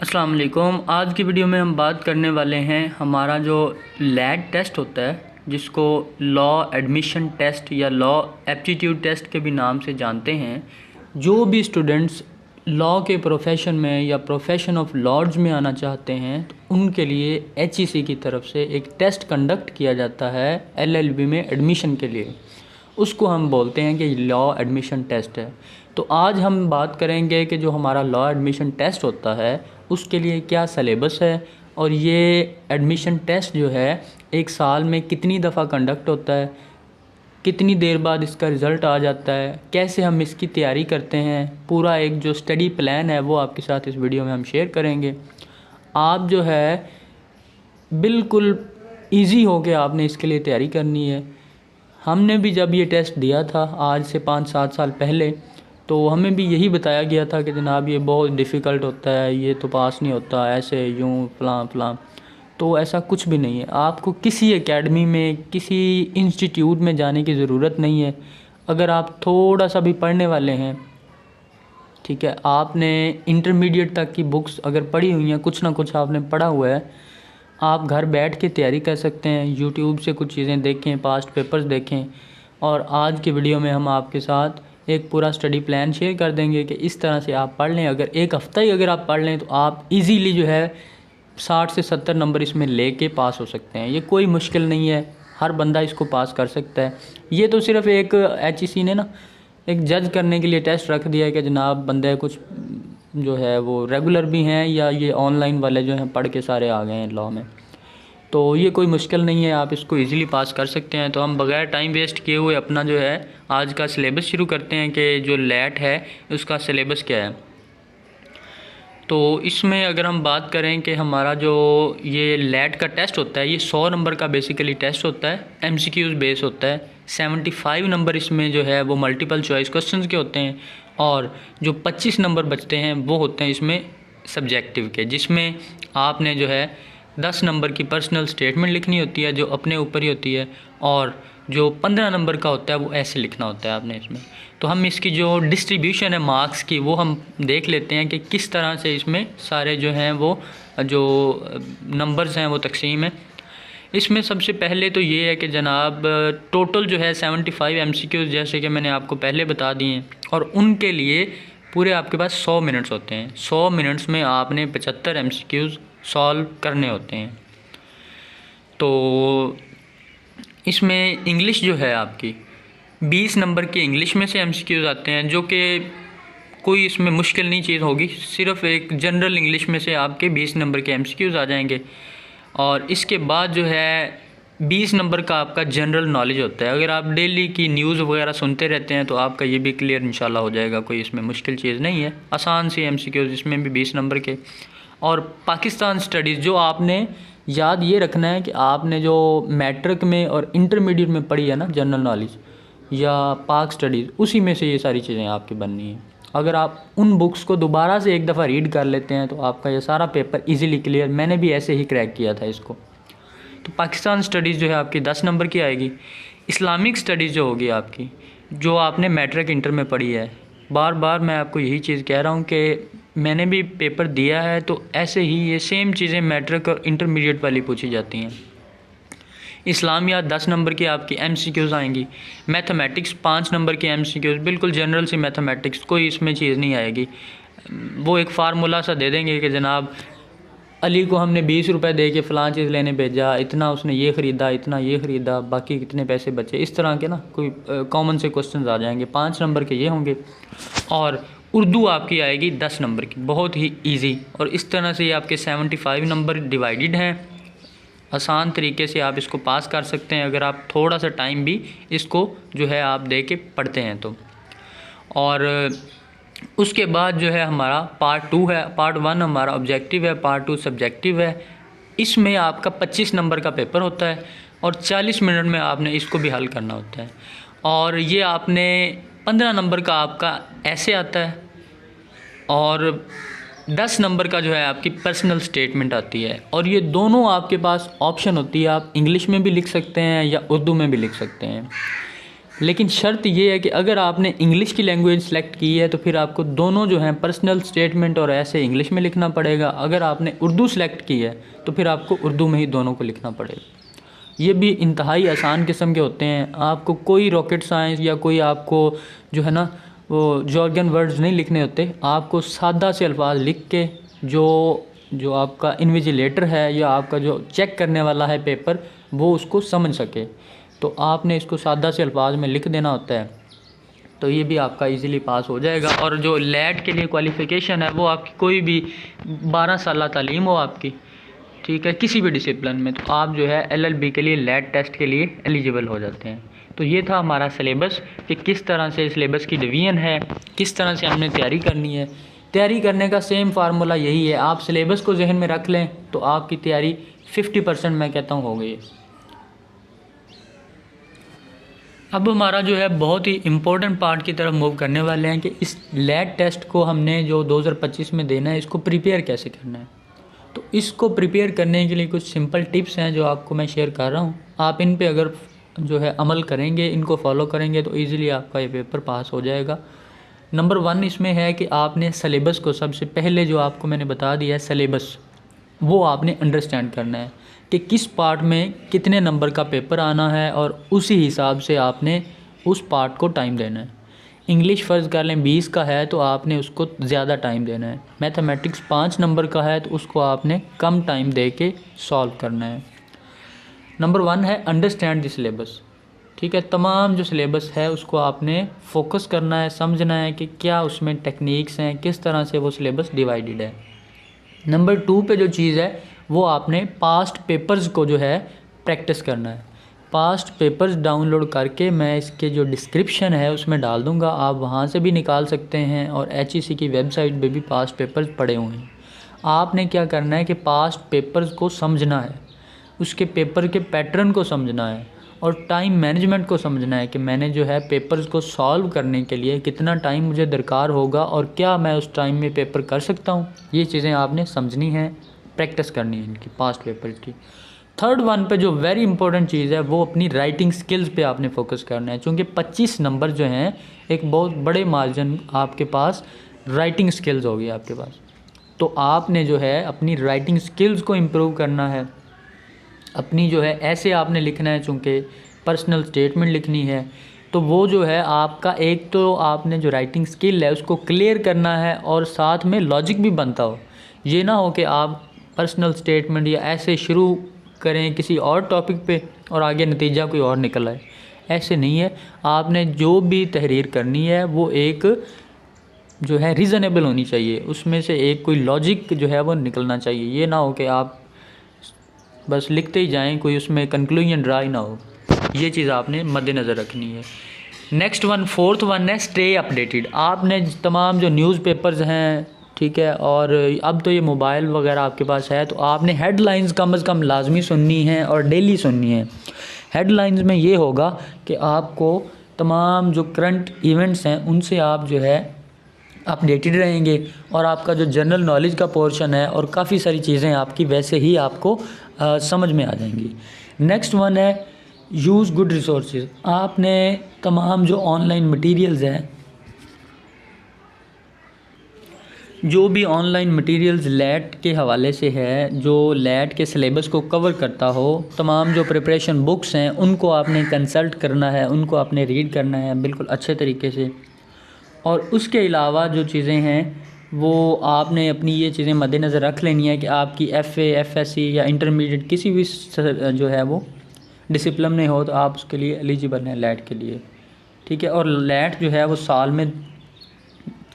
अस्सलाम वालेकुम। आज की वीडियो में हम बात करने वाले हैं हमारा जो लैट टेस्ट होता है, जिसको लॉ एडमिशन टेस्ट या लॉ एप्टीट्यूड टेस्ट के भी नाम से जानते हैं। जो भी स्टूडेंट्स लॉ के प्रोफेशन में या प्रोफेशन ऑफ लॉज में आना चाहते हैं तो उनके लिए HEC की तरफ से एक टेस्ट कंडक्ट किया जाता है LLB में एडमिशन के लिए। उसको हम बोलते हैं कि लॉ एडमिशन टेस्ट है। तो आज हम बात करेंगे कि जो हमारा लॉ एडमिशन टेस्ट होता है उसके लिए क्या सलेबस है, और ये एडमिशन टेस्ट जो है एक साल में कितनी दफ़ा कंडक्ट होता है, कितनी देर बाद इसका रिज़ल्ट आ जाता है, कैसे हम इसकी तैयारी करते हैं। पूरा एक जो स्टडी प्लान है वो आपके साथ इस वीडियो में हम शेयर करेंगे। आप जो है बिल्कुल इजी हो के आपने इसके लिए तैयारी करनी है। हमने भी जब ये टेस्ट दिया था आज से 5-7 साल पहले, तो हमें भी यही बताया गया था कि जनाब ये बहुत डिफ़िकल्ट होता है, ये तो पास नहीं होता, ऐसे यूँ फ़लाँ फ़लाँ। तो ऐसा कुछ भी नहीं है। आपको किसी एकेडमी में, किसी इंस्टीट्यूट में जाने की ज़रूरत नहीं है। अगर आप थोड़ा सा भी पढ़ने वाले हैं, ठीक है, आपने इंटरमीडिएट तक की बुक्स अगर पढ़ी हुई हैं, कुछ ना कुछ आपने पढ़ा हुआ है, आप घर बैठ के तैयारी कर सकते हैं। यूट्यूब से कुछ चीज़ें देखें, पास्ट पेपर्स देखें, और आज की वीडियो में हम आपके साथ एक पूरा स्टडी प्लान शेयर कर देंगे कि इस तरह से आप पढ़ लें। अगर एक हफ़्ता ही अगर आप पढ़ लें तो आप इजीली जो है 60 से 70 नंबर इसमें लेके पास हो सकते हैं। ये कोई मुश्किल नहीं है, हर बंदा इसको पास कर सकता है। ये तो सिर्फ एक HEC ने ना एक जज करने के लिए टेस्ट रख दिया है कि जनाब बंदे कुछ जो है वो रेगुलर भी हैं या ये ऑनलाइन वाले जो हैं पढ़ के सारे आ गए हैं लॉ में। तो ये कोई मुश्किल नहीं है, आप इसको इजीली पास कर सकते हैं। तो हम बगैर टाइम वेस्ट किए हुए अपना जो है आज का सिलेबस शुरू करते हैं कि जो लैट है उसका सिलेबस क्या है। तो इसमें अगर हम बात करें कि हमारा जो ये लैट का टेस्ट होता है, ये 100 नंबर का बेसिकली टेस्ट होता है, MCQs बेस होता है। 75 नंबर इसमें जो है वो मल्टीपल चॉइस क्वेश्चंस के होते हैं, और जो 25 नंबर बचते हैं वो होते हैं इसमें सब्जेक्टिव के, जिसमें आपने जो है 10 नंबर की पर्सनल स्टेटमेंट लिखनी होती है जो अपने ऊपर ही होती है, और जो 15 नंबर का होता है वो ऐसे लिखना होता है आपने इसमें। तो हम इसकी जो डिस्ट्रीब्यूशन है मार्क्स की वो हम देख लेते हैं कि किस तरह से इसमें सारे जो हैं वो जो नंबर्स हैं वो तकसीम है। इसमें सबसे पहले तो ये है कि जनाब टोटल जो है 75 MCQs जैसे कि मैंने आपको पहले बता दिए हैं, और उनके लिए पूरे आपके पास 100 मिनट्स होते हैं। 100 मिनट्स में आपने 75 MCQs सॉल्व करने होते हैं। तो इसमें इंग्लिश जो है आपकी 20 नंबर की इंग्लिश में से MCQs आते हैं, जो कि कोई इसमें मुश्किल नहीं चीज़ होगी। सिर्फ एक जनरल इंग्लिश में से आपके 20 नंबर के MCQs आ जाएंगे, और इसके बाद जो है 20 नंबर का आपका जनरल नॉलेज होता है। अगर आप डेली की न्यूज़ वगैरह सुनते रहते हैं तो आपका ये भी क्लियर इंशाल्लाह हो जाएगा। कोई इसमें मुश्किल चीज़ नहीं है, आसान सी MCQs इसमें भी 20 नंबर के। और पाकिस्तान स्टडीज़ जो आपने याद ये रखना है कि आपने जो मैट्रिक में और इंटरमीडिएट में पढ़ी है ना जनरल नॉलेज या पाक स्टडीज़, उसी में से ये सारी चीज़ें आपकी बननी हैं। अगर आप उन बुक्स को दोबारा से एक दफ़ा रीड कर लेते हैं तो आपका ये सारा पेपर इजीली क्लियर, मैंने भी ऐसे ही क्रैक किया था इसको। तो पाकिस्तान स्टडीज़ जो है आपकी 10 नंबर की आएगी। इस्लामिक स्टडीज़ जो होगी आपकी, जो आपने मैट्रिक इंटर में पढ़ी है, बार बार मैं आपको यही चीज़ कह रहा हूँ कि मैंने भी पेपर दिया है, तो ऐसे ही ये सेम चीज़ें मैट्रिक और इंटरमीडिएट वाली पूछी जाती हैं। इस्लामियात 10 नंबर की आपकी MCQs आएंगी। मैथमेटिक्स 5 नंबर की MCQs, बिल्कुल जनरल सी मैथमेटिक्स, कोई इसमें चीज़ नहीं आएगी। वो एक फार्मूला सा दे देंगे कि जनाब अली को हमने 20 रुपये दे के फ़लाँ चीज़ लेने भेजा, इतना उसने ये ख़रीदा, इतना ये ख़रीदा, बाकी कितने पैसे बचे, इस तरह के ना कोई कॉमन से क्वेश्चंस आ जाएंगे। 5 नंबर के ये होंगे। और उर्दू आपकी आएगी 10 नंबर की, बहुत ही इजी। और इस तरह से ये आपके 75 नंबर डिवाइडेड हैं। आसान तरीके से आप इसको पास कर सकते हैं अगर आप थोड़ा सा टाइम भी इसको जो है आप दे के पढ़ते हैं तो। और उसके बाद जो है हमारा पार्ट 2 है। पार्ट 1 हमारा ऑब्जेक्टिव है, पार्ट 2 सब्जेक्टिव है। इसमें आपका 25 नंबर का पेपर होता है, और 40 मिनट में आपने इसको भी हल करना होता है। और ये आपने 15 नंबर का आपका ऐसे आता है, और 10 नंबर का जो है आपकी पर्सनल स्टेटमेंट आती है। और ये दोनों आपके पास ऑप्शन होती है, आप इंग्लिश में भी लिख सकते हैं या उर्दू में भी लिख सकते हैं। लेकिन शर्त ये है कि अगर आपने इंग्लिश की लैंग्वेज सेलेक्ट की है तो फिर आपको दोनों जो हैं पर्सनल स्टेटमेंट और ऐसे इंग्लिश में लिखना पड़ेगा। अगर आपने उर्दू सेलेक्ट की है तो फिर आपको उर्दू में ही दोनों को लिखना पड़ेगा। ये भी इंतहाई आसान किस्म के होते हैं। आपको कोई रॉकेट साइंस या कोई आपको जो है ना वो जॉर्गन वर्ड्स नहीं लिखने होते। आपको सादा से अल्फाज लिख के जो आपका इन्विजिलेटर है या आपका जो चेक करने वाला है पेपर वो उसको समझ सके, तो आपने इसको सादा से अल्फाज में लिख देना होता है। तो ये भी आपका इजीली पास हो जाएगा। और जो लैट के लिए क्वालिफ़िकेशन है वो आपकी कोई भी 12 साल तालीम हो आपकी, ठीक है, किसी भी डिसिप्लिन में, तो आप जो है LLB के लिए लैट टेस्ट के लिए एलिजिबल हो जाते हैं। तो ये था हमारा सिलेबस कि किस तरह से सिलेबस की डिवीज़न है, किस तरह से हमने तैयारी करनी है। तैयारी करने का सेम फार्मूला यही है, आप सिलेबस को जहन में रख लें तो आपकी तैयारी 50% मैं कहता हूँ हो गई है। अब हमारा जो है बहुत ही इम्पोर्टेंट पार्ट की तरफ मूव करने वाले हैं कि इस लैट टेस्ट को हमने जो 2025 में देना है इसको प्रिपेयर कैसे करना है। तो इसको प्रिपेयर करने के लिए कुछ सिंपल टिप्स हैं जो आपको मैं शेयर कर रहा हूँ। आप इन पे अगर जो है अमल करेंगे, इनको फॉलो करेंगे तो ईज़िली आपका ये पेपर पास हो जाएगा। नंबर 1 इसमें है कि आपने सिलेबस को सबसे पहले जो आपको मैंने बता दिया है सिलेबस, वो आपने अंडरस्टैंड करना है कि किस पार्ट में कितने नंबर का पेपर आना है और उसी हिसाब से आपने उस पार्ट को टाइम देना है। इंग्लिश फ़र्ज़ कर लें 20 का है तो आपने उसको ज़्यादा टाइम देना है। मैथमेटिक्स 5 नंबर का है तो उसको आपने कम टाइम दे के सॉल्व करना है। नंबर 1 है अंडरस्टैंड द सिलेबस, ठीक है। तमाम जो सिलेबस है उसको आपने फोकस करना है, समझना है कि क्या उसमें टेक्निक्स हैं, किस तरह से वो सिलेबस डिवाइडेड है। नंबर 2 पे जो चीज़ है वो आपने पास्ट पेपर्स को जो है प्रैक्टिस करना है। पास्ट पेपर्स डाउनलोड करके मैं इसके जो डिस्क्रिप्शन है उसमें डाल दूंगा, आप वहाँ से भी निकाल सकते हैं और HEC की वेबसाइट पे भी पास्ट पेपर्स पड़े हुए हैं। आपने क्या करना है कि पास्ट पेपर्स को समझना है, उसके पेपर के पैटर्न को समझना है और टाइम मैनेजमेंट को समझना है कि मैंने जो है पेपर्स को सॉल्व करने के लिए कितना टाइम मुझे दरकार होगा और क्या मैं उस टाइम में पेपर कर सकता हूँ। ये चीज़ें आपने समझनी है, प्रैक्टिस करनी है इनकी पास्ट पेपर्स की। थर्ड 1 पे जो वेरी इंपॉर्टेंट चीज़ है वो अपनी राइटिंग स्किल्स पे आपने फोकस करना है, क्योंकि 25 नंबर जो हैं एक बहुत बड़े मार्जिन आपके पास राइटिंग स्किल्स होगी आपके पास। तो आपने जो है अपनी राइटिंग स्किल्स को इम्प्रूव करना है। अपनी जो है ऐसे आपने लिखना है, चूँकि पर्सनल स्टेटमेंट लिखनी है तो वो जो है आपका एक तो आपने जो राइटिंग स्किल है उसको क्लियर करना है और साथ में लॉजिक भी बनता हो। ये ना हो कि आप पर्सनल स्टेटमेंट या ऐसे शुरू करें किसी और टॉपिक पे और आगे नतीजा कोई और निकल आए, ऐसे नहीं है। आपने जो भी तहरीर करनी है वो एक जो है रीज़नेबल होनी चाहिए, उसमें से एक कोई लॉजिक जो है वो निकलना चाहिए। ये ना हो कि आप बस लिखते ही जाएं, कोई उसमें कंक्लूजन ड्रा ही ना हो। ये चीज़ आपने मद्देनज़र रखनी है। नेक्स्ट 1 4th 1 है स्टे अपडेटेड। आपने तमाम जो न्यूज़पेपर्स हैं, ठीक है, और अब तो ये मोबाइल वगैरह आपके पास है तो आपने हेडलाइंस कम से कम लाजमी सुननी है और डेली सुननी है। हेडलाइंस में ये होगा कि आपको तमाम जो करंट इवेंट्स हैं उनसे आप जो है अपडेटेड रहेंगे और आपका जो जनरल नॉलेज का पोर्शन है और काफ़ी सारी चीज़ें आपकी वैसे ही आपको समझ में आ जाएंगी। नेक्स्ट 1 है यूज़ गुड रिसोर्सेज। आपने तमाम जो ऑनलाइन मटेरियल्स हैं, जो भी ऑनलाइन मटेरियल्स लैट के हवाले से है, जो लैट के सिलेबस को कवर करता हो, तमाम जो प्रिपरेशन बुक्स हैं उनको आपने कंसल्ट करना है, उनको आपने रीड करना है बिल्कुल अच्छे तरीके से। और उसके अलावा जो चीज़ें हैं वो आपने अपनी ये चीज़ें मद्देनज़र रख लेनी है कि आपकी FA FSC या इंटरमीडिएट किसी भी जो है वो डिसिप्लिन में हो तो आप उसके लिए एलिजिबल हैं लैट के लिए, ठीक है। और लैट जो है वो साल में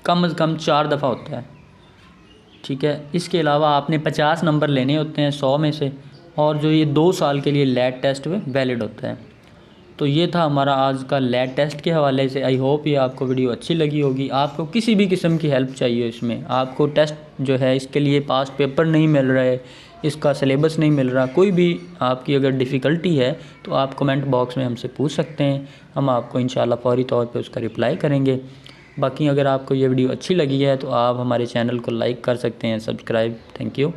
कम से कम 4 दफ़ा होता है, ठीक है। इसके अलावा आपने 50 नंबर लेने होते हैं 100 में से, और जो ये 2 साल के लिए लैट टेस्ट में वैलिड होता है। तो ये था हमारा आज का लैट टेस्ट के हवाले से। आई होप ये आपको वीडियो अच्छी लगी होगी। आपको किसी भी किस्म की हेल्प चाहिए, इसमें आपको टेस्ट जो है इसके लिए पास्ट पेपर नहीं मिल रहा है, इसका सिलेबस नहीं मिल रहा, कोई भी आपकी अगर डिफ़िकल्टी है तो आप कमेंट बॉक्स में हमसे पूछ सकते हैं, हम आपको इंशाल्लाह फौरी तौर पे उसका रिप्लाई करेंगे। बाकी अगर आपको ये वीडियो अच्छी लगी है तो आप हमारे चैनल को लाइक कर सकते हैं, सब्सक्राइब। Thank you.